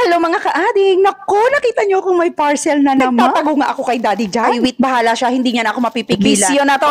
Hello mga kaading! Naku, nakita niyo kung may parcel na naman. Nagtatago nga ako kay Daddy Jan. Ay, wait, bahala siya. Hindi niya na ako mapipigilan. Bisyo na to.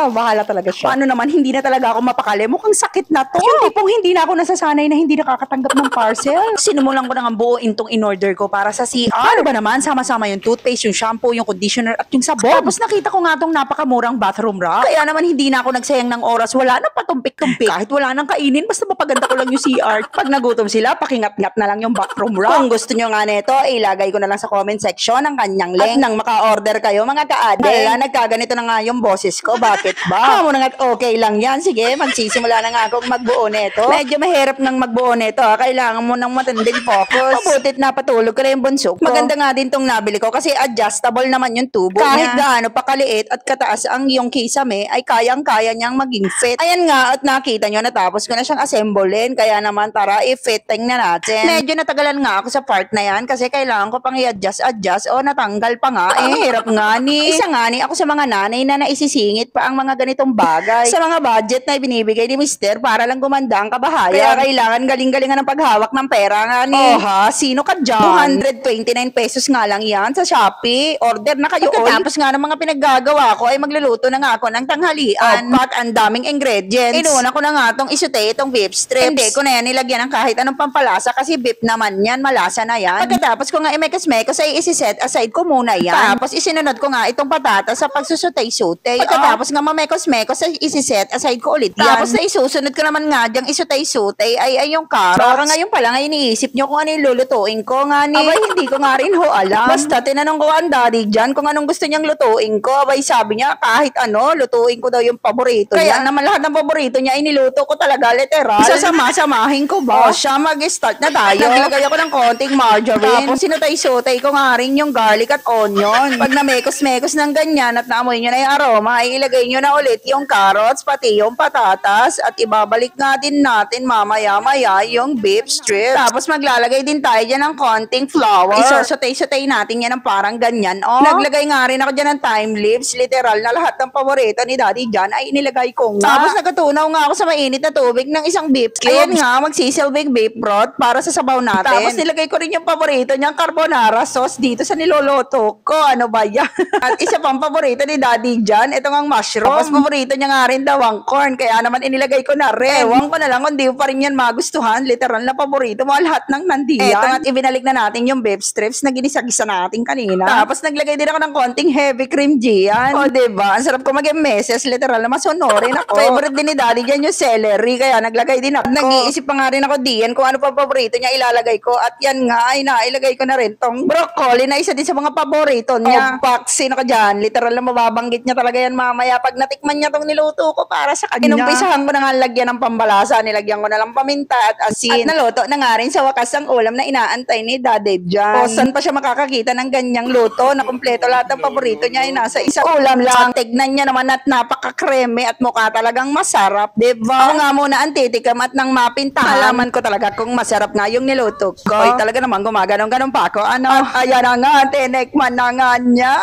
Bahala talaga siya. Paano naman, hindi na talaga ako mapakali. Mukhang sakit na to. Yung tipong hindi na ako nasasanay na hindi nakakatanggap ng parcel. Sinumulan ko na nga buuin tong in-order ko para sa CR. Ano ba naman, sama-sama yung toothpaste, yung shampoo, yung conditioner, at yung sabon. Tapos nakita ko nga tong napakamurang bathroom rack. Kaya naman hindi na ako nagsayang ng oras. Wala na patumpik-tumpik. Kahit wala nang kainin, basta mapaganda ko lang yung CR. Pag nagutom sila, pakingat-ngat na lang yung bathroom rack. Kung gusto nyo nga nito, ilagay ko na lang sa comment section ang kanyang link. At nang maka-order kayo, mga kaading. Wala, nagkaganito na nga yung boses ko. Bakit ba? Mo na nga, okay lang yan. Sige, magsisimula na nga akong magbuo nito. Medyo mahirap nang magbuo nito. Kailangan mo ng matinding focus. Mabutit na patulog ko na yung bunso ko. Maganda nga din tong nabili ko kasi adjustable naman yung tubo kahit gaano pa kaliit at kataas ang yung kisame ay kayang-kaya niyang maging fit. Ayan nga, at nakita nyo, natapos ko na siyang assemblein. Kaya naman, tara, i-fitting na natin. Medyo natagalan nga ako sa part na yan kasi kailangan ko pang i-adjust o natanggal pa nga. Hirap nga ni. Isa nga ni ako sa mga nanay na naisisingit pa ang mga ganitong bagay. Sa mga budget na ibinibigay ni Mister para lang gumanda ang kabahayan. Kaya kailangan galing-galingan ng paghawak ng pera nga ni. Oh ha, sino ka dyan? 229 pesos nga lang yan sa Shopee. Order na kayo. Pagkatapos nga ng mga pinaggagawa ko ay magluluto na nga ako ng tanghalian. At ang daming ingredients. Inuna ko na nga itong isute, itong beef strips. Hindi ko na yan nilagyan ng kahit anong pampalasa kasi beef naman yan, malasa na yan. Pagkatapos ko nga imekos-mekos ay isi-set aside ko muna yan. Tapos isinunod ko nga itong patatas sa pagsusutay-sutay. Pagkatapos nga mamekos-mekos ay isi-set aside ko ulit yan. Tapos na isusunod ko naman nga dyang isutay-sutay ay yung carrots. Para ngayon pala nga iniisip nyo kung ano yung lulutuin ko nga ni. Abay, hindi ko nga rin ho alam. Basta tinanong ko ang daddy dyan kung anong gusto niyang lutuin ko. Abay, sabi niya kahit ano, lutuin ko daw yung paborito niya. Kaya naman lahat ng paborito niya, iniluto ko talaga literal. Isasama-samahin ko ba? O siya, mag-start na tayo. Naglagay ako ng konting margarine. Tapos sinutay-sutay ko nga rin yung garlic at onion. Pag namekos-mekos ng ganyan at naamoy nyo na yung aroma, ay ilagay nyo na ulit yung carrots, pati yung patatas, at ibabalik nga din natin mamaya-maya yung beef strips. Tapos maglalagay din tayo dyan ng konting flour. Isosutay-sutay natin yan ng parang ganyan. Naglagay nga rin ako dyan ng thyme leaves. Literal na lahat ng paborito ni Daddy Jan ay inilagay ko nga. Tapos nagkatunaw nga ako sa mainit na tubig ng isang beef cubes. Ayan nga, magsisilbing beef broth para sa sabaw natin. Tapos nilagay ko rin yung paborito niyang carbonara sauce dito sa niloloto ko. Ano ba yan? At isa pang paborito ni Daddy Jan, ito nga mushroom. Tapos paborito niya nga rin daw ang corn. Kaya naman inilagay ko na rin. Ewan ko na lang kung di pa rin yan magustuhan. Literal na paborito mo lahat ng nandiyan. Eto nga't ibinalik na natin yung beef strips na ginisa-gisa natin kanina. Tapos naglagay din ako ng konting heavy cream diyan. O diba? Ang sarap ko mag-meses. Literal na masunorin ako. Favorite din ni Daddy Jan yung celery. Kaya naglagay din ako. Nag-iisip pa nga rin ako diyan kung ano pa paborito niya ilalagay ko. At yan nga ay nailagay ko na rin tong broccoli na isa din sa mga paborito niya. Sino ka dyan? Literal na mababanggit niya talaga yan mamaya pag natikman niya tong niluto ko para sa kanya. Inumpisahan ko na nga lagyan ng pambalasa. Nilagyan ko na lang paminta at asin. At naluto na nga rin sa wakas ang ulam na inaantay ni Daddy Jan. O saan pa siya makakakita ng ganyang luto na kumpleto lahat ng paborito niya ay nasa isang ulam lang. Tignan niya naman at napaka-kreme at mukha talagang masarap. Diba? Ako nga muna ang titikam at nang mapintahan. Alaman ko talaga kung masarap nga yung niluto ko. Ay talaga naman gumaganong-ganong pa ako. Ano? Ayan na nga, tinikman na nga niya.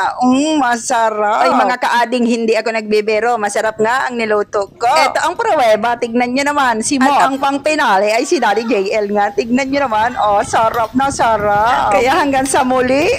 Masarap. Ay mga kaading, hindi ako nagbibiro. Masarap nga ang niluto ko. Ito ang pruweba. Tignan niyo naman si Mo. At ang pang pinali ay si Daddy JL nga. Tignan niyo naman. Oh, sarap na sarap. Kaya hanggang sa muli.